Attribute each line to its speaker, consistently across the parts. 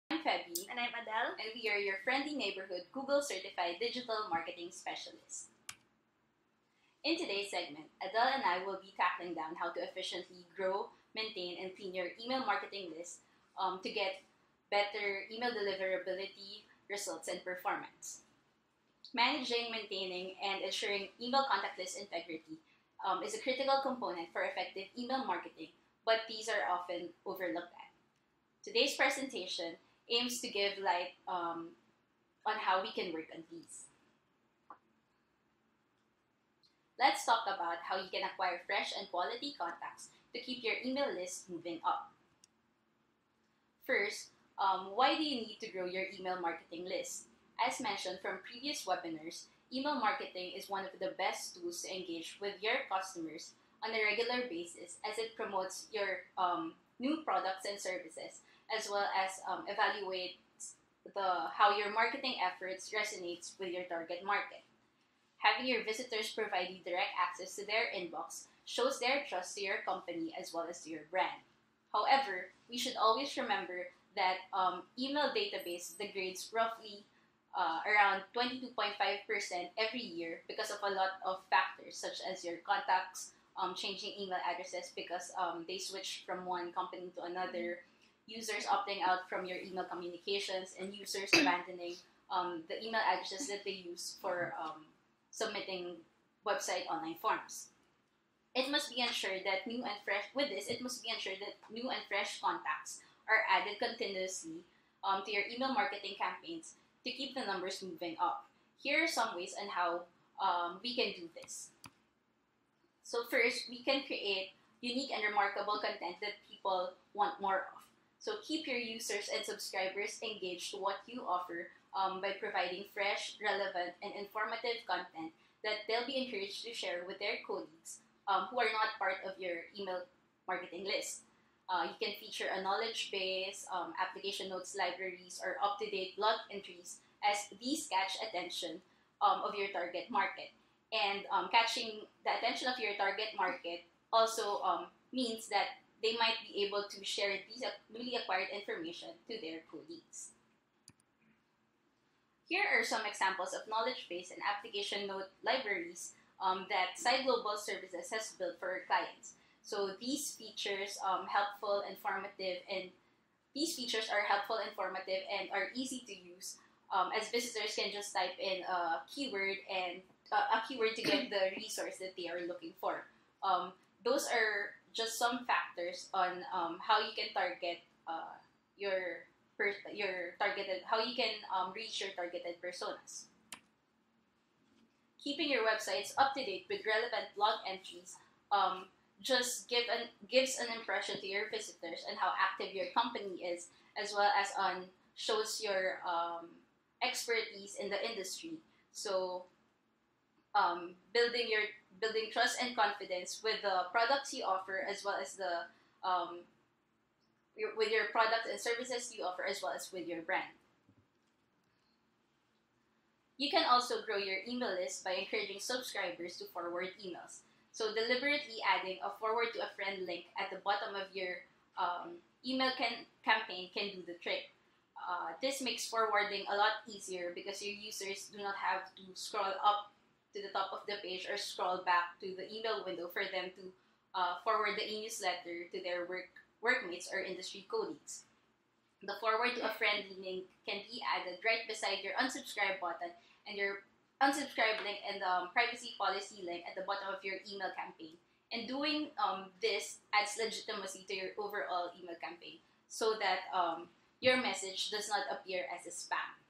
Speaker 1: I'm Febby,
Speaker 2: And I'm Adele.
Speaker 1: and we are your friendly neighborhood Google certified digital marketing specialists. In today's segment, Adele and I will be tackling down how to efficiently grow, maintain, and clean your email marketing list to get better email deliverability, results, and performance. Managing, maintaining, and ensuring email contact list integrity is a critical component for effective email marketing, but these are often overlooked at. Today's presentation aims to give light on how we can work on these. Let's talk about how you can acquire fresh and quality contacts to keep your email list moving up. First, why do you need to grow your email marketing list? As mentioned from previous webinars, email marketing is one of the best tools to engage with your customers on a regular basis as it promotes your new products and services, as well as evaluates how your marketing efforts resonates with your target market. Having your visitors provide you direct access to their inbox shows their trust to your company as well as to your brand. However, we should always remember that email database degrades roughly around 22.5% every year because of a lot of factors such as your contacts changing email addresses because they switch from one company to another, users opting out from your email communications, and users abandoning the email addresses that they use for submitting website online forms. It must be ensured that new and fresh contacts are added continuously to your email marketing campaigns to keep the numbers moving up. Here are some ways on how we can do this. So first, we can create unique and remarkable content that people want more of. So keep your users and subscribers engaged to what you offer by providing fresh, relevant, and informative content that they'll be encouraged to share with their colleagues who are not part of your email marketing list. You can feature a knowledge base, application notes libraries, or up-to-date blog entries as these catch attention of your target market. And catching the attention of your target market also means that they might be able to share these newly acquired information to their colleagues. Here are some examples of knowledge base and application note libraries that Site Global Services has built for our clients. So these features are helpful, informative, and are easy to use as visitors can just type in a keyword to get the resource that they are looking for. Those are just some factors on how you can target how you can reach your targeted personas. Keeping your websites up to date with relevant blog entries just gives an impression to your visitors on how active your company is, as well as shows your expertise in the industry. So building trust and confidence with the products you offer, as well as with your products and services you offer, as well as with your brand. You can also grow your email list by encouraging subscribers to forward emails. So deliberately adding a forward to a friend link at the bottom of your email campaign can do the trick. This makes forwarding a lot easier because your users do not have to scroll up to the top of the page or scroll back to the email window for them to forward the e-newsletter to their workmates or industry colleagues. The forward to a friend link can be added right beside your unsubscribe button and your unsubscribe link and the privacy policy link at the bottom of your email campaign. And doing this adds legitimacy to your overall email campaign so that your message does not appear as a spam.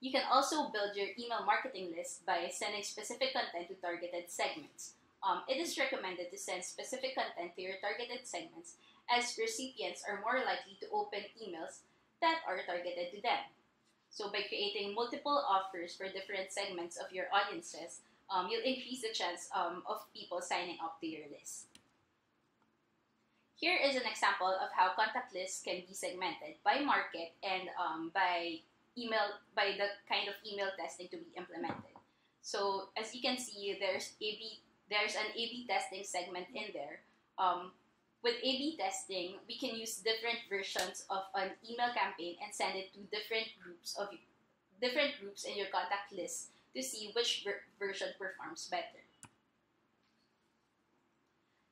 Speaker 1: You can also build your email marketing list by sending specific content to targeted segments. It is recommended to send specific content to your targeted segments as recipients are more likely to open emails that are targeted to them. So by creating multiple offers for different segments of your audiences, you'll increase the chance of people signing up to your list. Here is an example of how contact lists can be segmented by market and by the kind of email testing to be implemented. So as you can see, there's an A/B testing segment in there With A/B testing, we can use different versions of an email campaign and send it to different groups in your contact list to see which version performs better.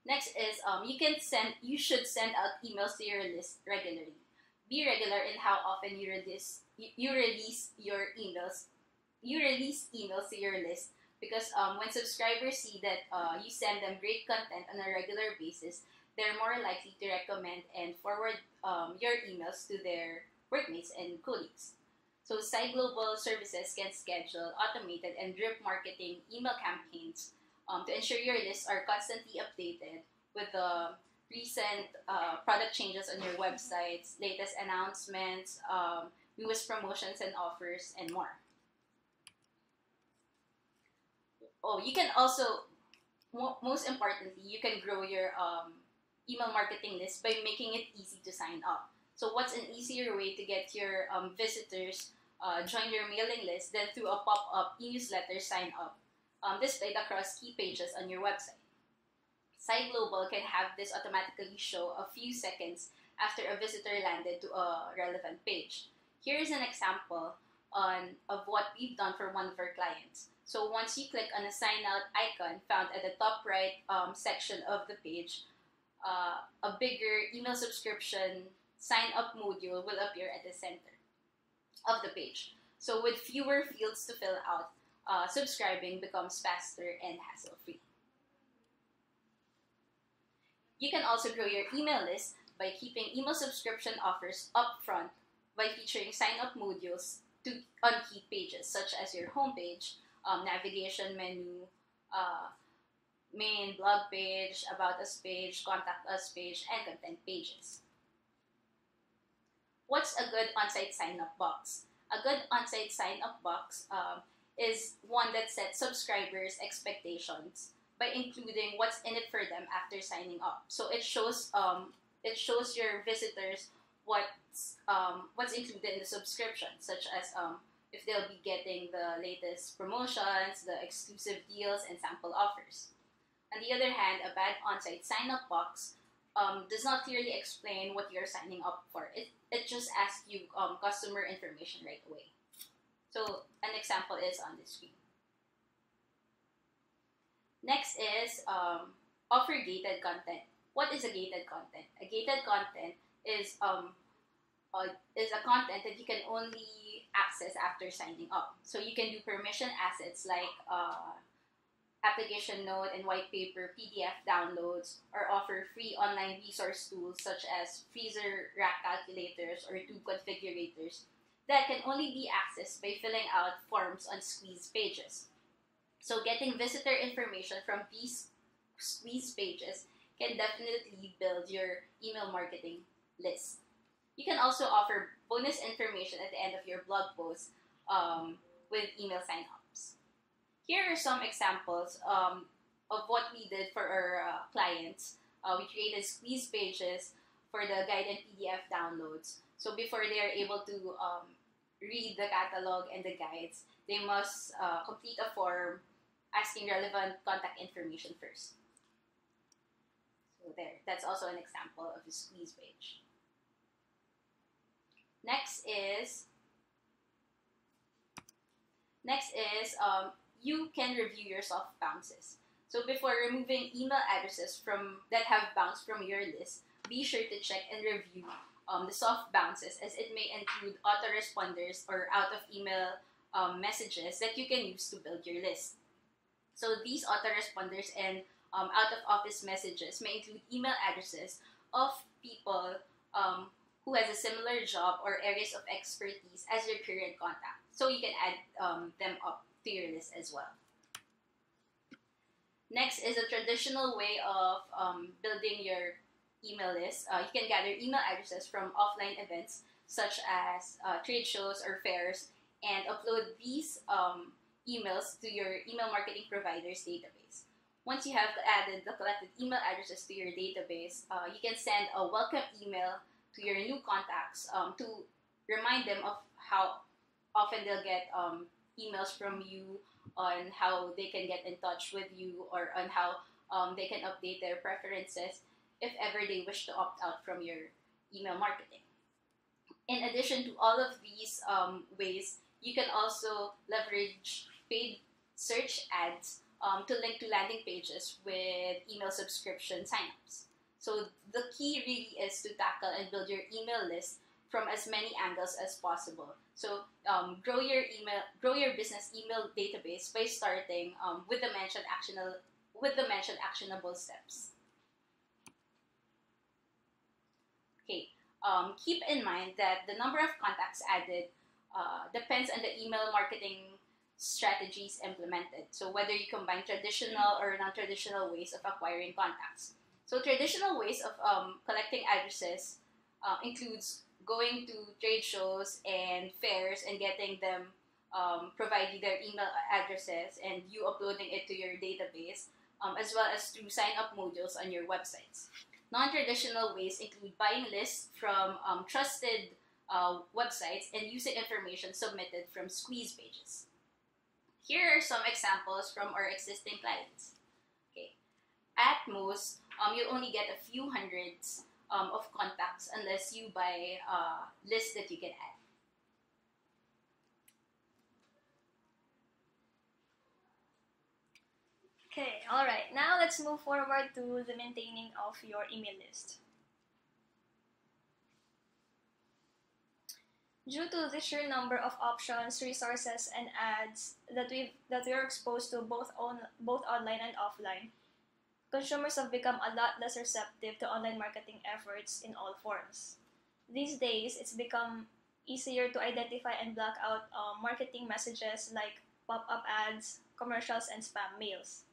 Speaker 1: Next is you should send out emails to your list regularly. Be regular in how often you release emails to your list, because when subscribers see that you send them great content on a regular basis, they're more likely to recommend and forward your emails to their workmates and colleagues. So Site Global Services can schedule automated and drip marketing email campaigns to ensure your lists are constantly updated with the recent product changes on your websites, latest announcements, newest promotions and offers, and more. Oh, you can also, most importantly, you can grow your email marketing list by making it easy to sign up. So what's an easier way to get your visitors join your mailing list than through a pop-up e-newsletter sign up displayed across key pages on your website? Site Global can have this automatically show a few seconds after a visitor landed to a relevant page. Here is an example of what we've done for one of our clients. So once you click on a sign out icon found at the top right section of the page, a bigger email subscription sign up module will appear at the center of the page. So with fewer fields to fill out, subscribing becomes faster and hassle-free. You can also grow your email list by keeping email subscription offers upfront by featuring sign-up modules on key pages, such as your homepage, navigation menu, main blog page, about us page, contact us page, and content pages. What's a good on-site sign-up box? A good on-site sign-up box is one that sets subscribers' expectations by including what's in it for them after signing up. So it shows your visitors what's included in the subscription, such as if they'll be getting the latest promotions, the exclusive deals, and sample offers. On the other hand, a bad on-site sign-up box does not clearly explain what you're signing up for. It just asks you customer information right away. So an example is on the screen. Next is offer gated content. What is a gated content? A gated content is a content that you can only access after signing up. So you can do permission assets like application note and white paper PDF downloads, or offer free online resource tools such as freezer rack calculators or tube configurators that can only be accessed by filling out forms on squeeze pages. So getting visitor information from these squeeze pages can definitely build your email marketing list. You can also offer bonus information at the end of your blog post with email signups. Here are some examples of what we did for our clients. We created squeeze pages for the guided PDF downloads. So before they are able to read the catalog and the guides, they must complete a form asking relevant contact information first. So there, that's also an example of a squeeze page. Next is you can review your soft bounces. So before removing email addresses that have bounced from your list, be sure to check and review the soft bounces, as it may include autoresponders or out-of-email messages that you can use to build your list. So these autoresponders and out-of-office messages may include email addresses of people who has a similar job or areas of expertise as your current contact. So you can add them up to your list as well. Next is a traditional way of building your email list. You can gather email addresses from offline events such as trade shows or fairs and upload these emails to your email marketing provider's database. Once you have added the collected email addresses to your database, you can send a welcome email to your new contacts to remind them of how often they'll get emails from you, on how they can get in touch with you, or on how they can update their preferences. if ever they wish to opt out from your email marketing. In addition to all of these ways, you can also leverage paid search ads to link to landing pages with email subscription signups. So the key really is to tackle and build your email list from as many angles as possible. So grow your business email database by starting with the mentioned actionable steps. Okay. Keep in mind that the number of contacts added depends on the email marketing strategies implemented. So whether you combine traditional or non-traditional ways of acquiring contacts. So traditional ways of collecting addresses includes going to trade shows and fairs and getting them provide you their email addresses and you uploading it to your database, as well as through sign-up modules on your websites. Non-traditional ways include buying lists from trusted websites and using information submitted from squeeze pages. Here are some examples from our existing clients. Okay. At most, you'll only get a few hundreds of contacts unless you buy lists that you can add.
Speaker 2: Okay, alright. Now let's move forward to the maintaining of your email list. Due to the sheer number of options, resources, and ads that we are exposed to both online and offline, consumers have become a lot less receptive to online marketing efforts in all forms. These days, it's become easier to identify and block out marketing messages like pop-up ads, commercials, and spam mails.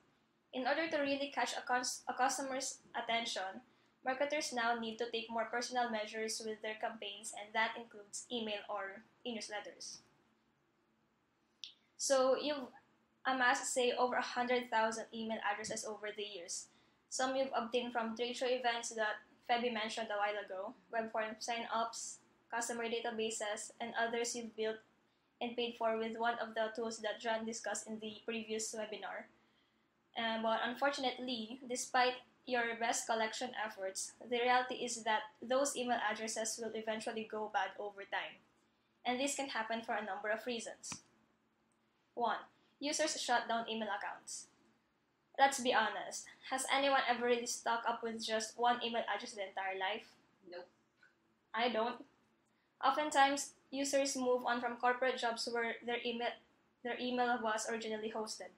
Speaker 2: In order to really catch a customer's attention, marketers now need to take more personal measures with their campaigns, and that includes email or e-newsletters. So you've amassed, say, over 100,000 email addresses over the years. Some you've obtained from trade show events that Feby mentioned a while ago, web form sign-ups, customer databases, and others you've built and paid for with one of the tools that John discussed in the previous webinar. But unfortunately, despite your best collection efforts, the reality is that those email addresses will eventually go bad over time. And this can happen for a number of reasons. 1. Users shut down email accounts. Let's be honest, has anyone ever really stuck up with just one email address their entire life?
Speaker 1: Nope.
Speaker 2: I don't. Oftentimes, users move on from corporate jobs where their email was originally hosted.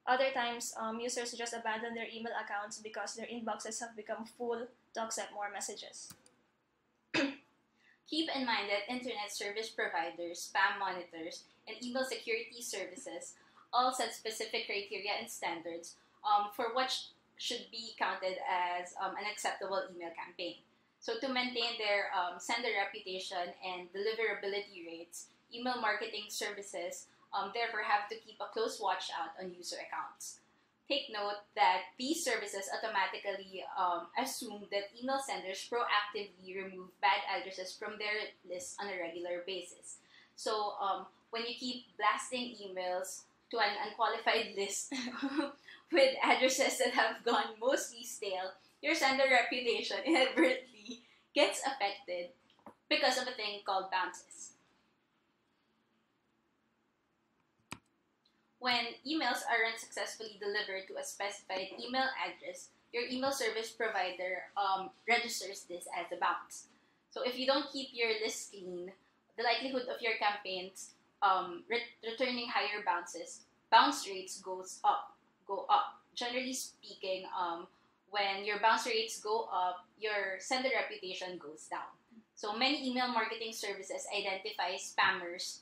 Speaker 2: Other times, users just abandon their email accounts because their inboxes have become full to accept more messages.
Speaker 1: Keep in mind that internet service providers, spam monitors, and email security services all set specific criteria and standards for what should be counted as an acceptable email campaign. So to maintain their sender reputation and deliverability rates, email marketing services therefore have to keep a close watch out on user accounts. Take note that these services automatically assume that email senders proactively remove bad addresses from their lists on a regular basis. So when you keep blasting emails to an unqualified list with addresses that have gone mostly stale, your sender reputation inadvertently gets affected because of a thing called bounces. When emails aren't successfully delivered to a specified email address, your email service provider registers this as a bounce. So if you don't keep your list clean, the likelihood of your campaigns returning higher bounce rates go up. Generally speaking, when your bounce rates go up, your sender reputation goes down. So many email marketing services identify spammers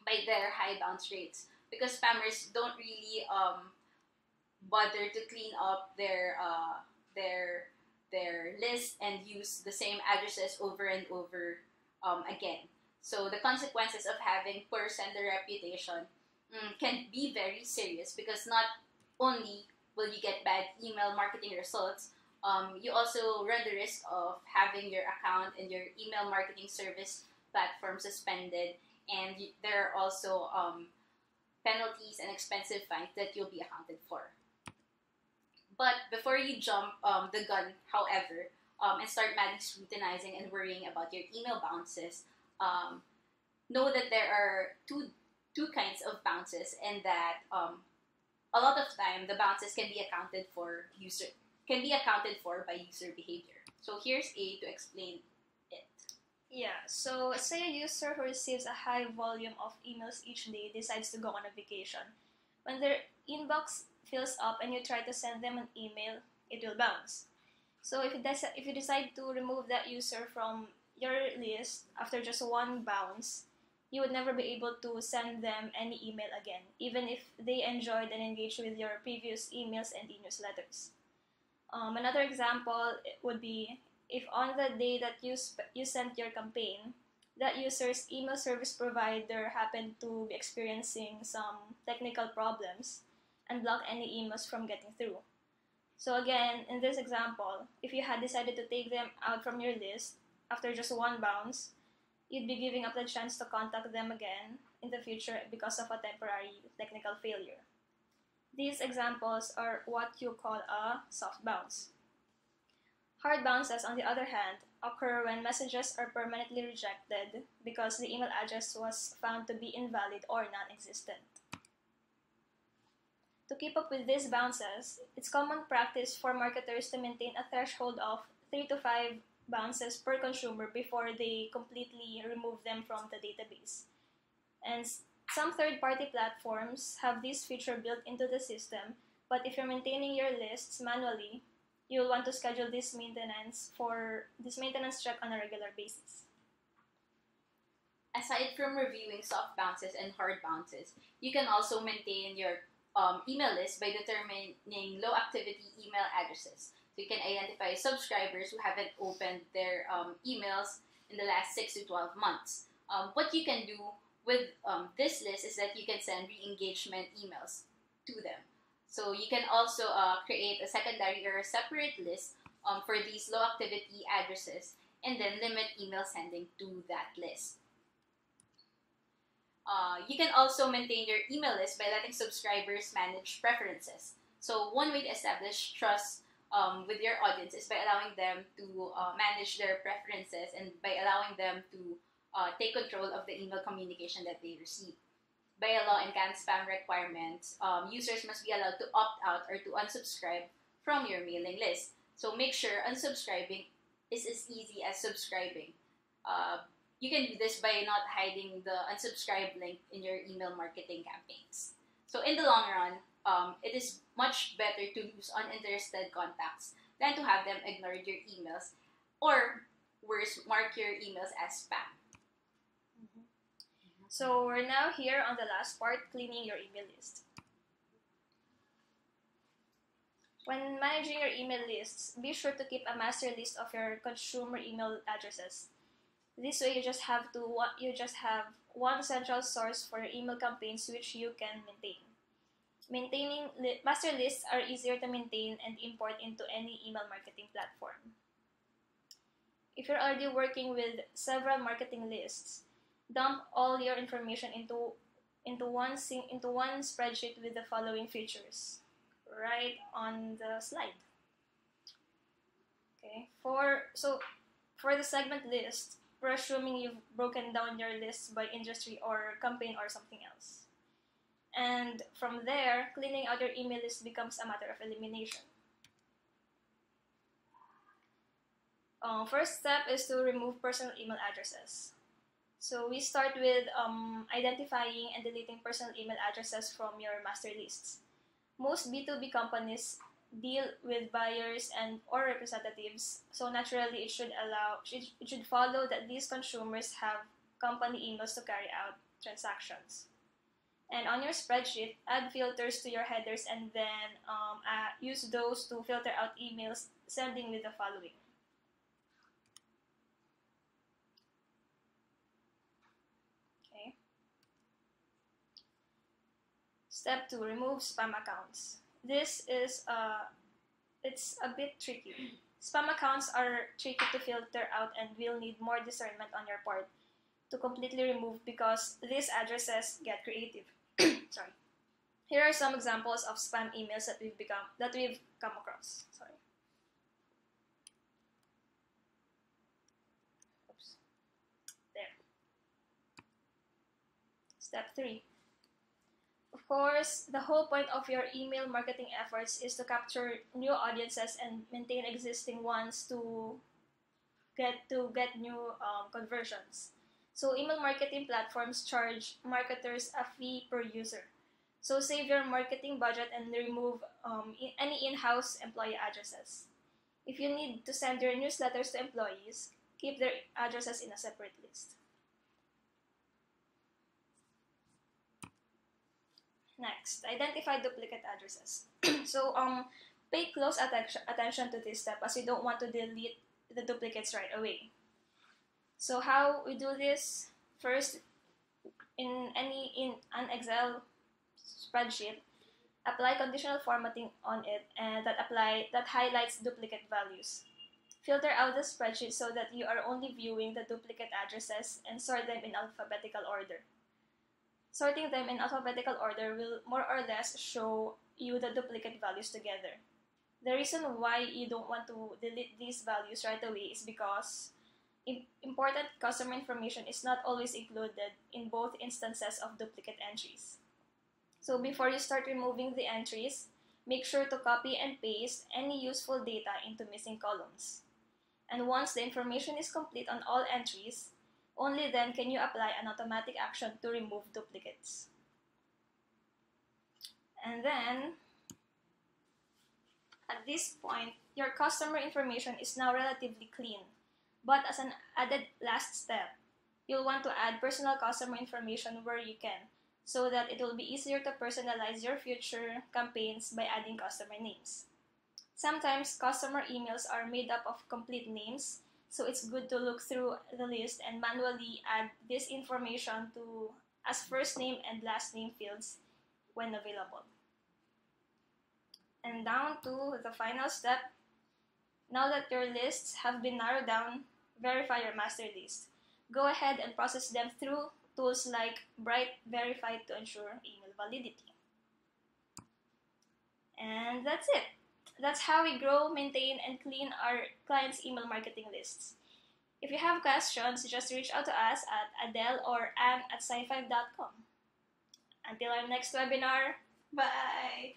Speaker 1: by their high bounce rates, because spammers don't really bother to clean up their list and use the same addresses over and over again. So the consequences of having poor sender reputation can be very serious, because not only will you get bad email marketing results, you also run the risk of having your account and your email marketing service platform suspended, and there are also penalties and expensive fines that you'll be accounted for. But before you jump the gun, however, and start madly scrutinizing and worrying about your email bounces, know that there are two kinds of bounces, and that a lot of time the bounces can be accounted for by user behavior. So here's A to explain it.
Speaker 2: Yeah, so say a user who receives a high volume of emails each day decides to go on a vacation. When their inbox fills up and you try to send them an email, it will bounce. So if you decide to remove that user from your list after just one bounce, you would never be able to send them any email again, even if they enjoyed and engaged with your previous emails and e-newsletters. Another example would be if on the day that you sent your campaign, that user's email service provider happened to be experiencing some technical problems and block any emails from getting through. So again, in this example, if you had decided to take them out from your list after just one bounce, you'd be giving up the chance to contact them again in the future because of a temporary technical failure. These examples are what you call a soft bounce. Hard bounces, on the other hand, occur when messages are permanently rejected because the email address was found to be invalid or non-existent. To keep up with these bounces, it's common practice for marketers to maintain a threshold of 3 to 5 bounces per consumer before they completely remove them from the database. And some third-party platforms have this feature built into the system, but if you're maintaining your lists manually, you'll want to schedule this maintenance check on a regular basis.
Speaker 1: Aside from reviewing soft bounces and hard bounces, you can also maintain your email list by determining low activity email addresses. So you can identify subscribers who haven't opened their emails in the last 6 to 12 months. What you can do with this list is that you can send re-engagement emails to them. So you can also create a secondary or a separate list for these low activity addresses, and then limit email sending to that list. You can also maintain your email list by letting subscribers manage preferences. So one way to establish trust with your audience is by allowing them to manage their preferences, and by allowing them to take control of the email communication that they receive. By a law and CAN-SPAM requirements, users must be allowed to opt out or to unsubscribe from your mailing list. So make sure unsubscribing is as easy as subscribing. You can do this by not hiding the unsubscribe link in your email marketing campaigns. So in the long run, it is much better to lose uninterested contacts than to have them ignore your emails, or worse, mark your emails as spam.
Speaker 2: So we're now here on the last part, cleaning your email list. When managing your email lists, be sure to keep a master list of your consumer email addresses. This way, you just have one central source for your email campaigns which you can maintain. Master lists are easier to maintain and import into any email marketing platform. If you're already working with several marketing lists, dump all your information into one spreadsheet with the following features, right on the slide. Okay, for the segment list, we're assuming you've broken down your list by industry or campaign or something else. And from there, cleaning out your email list becomes a matter of elimination. First step is to remove personal email addresses. So we start with identifying and deleting personal email addresses from your master lists. Most B2B companies deal with buyers and or representatives, so naturally it should follow that these consumers have company emails to carry out transactions. And on your spreadsheet, add filters to your headers, and then use those to filter out emails sending with the following. Okay. Step 2, remove spam accounts. This is it's a bit tricky. Spam accounts are tricky to filter out and will need more discernment on your part to completely remove, because these addresses get creative. Sorry. Here are some examples of spam emails that we've come across. Sorry. Oops. There. Step 3. Of course, the whole point of your email marketing efforts is to capture new audiences and maintain existing ones to get new conversions. So email marketing platforms charge marketers a fee per user. So save your marketing budget and remove any in-house employee addresses. If you need to send your newsletters to employees, keep their addresses in a separate list. Next, identify duplicate addresses. So pay close attention to this step as you don't want to delete the duplicates right away. So how we do this? First, in an Excel spreadsheet, apply conditional formatting on it and that highlights duplicate values. Filter out the spreadsheet so that you are only viewing the duplicate addresses and sort them in alphabetical order. Sorting them in alphabetical order will more or less show you the duplicate values together. The reason why you don't want to delete these values right away is because important customer information is not always included in both instances of duplicate entries. So before you start removing the entries, make sure to copy and paste any useful data into missing columns. And once the information is complete on all entries, only then can you apply an automatic action to remove duplicates. And then, at this point, your customer information is now relatively clean. But as an added last step, you'll want to add personal customer information where you can, so that it will be easier to personalize your future campaigns by adding customer names. Sometimes customer emails are made up of complete names, so it's good to look through the list and manually add this information to as first name and last name fields when available. And down to the final step. Now that your lists have been narrowed down, verify your master list. Go ahead and process them through tools like Bright Verify to ensure email validity. And that's it. That's how we grow, maintain, and clean our clients' email marketing lists. If you have questions, just reach out to us at Adele or Anne at sci5.com. Until our next webinar, bye!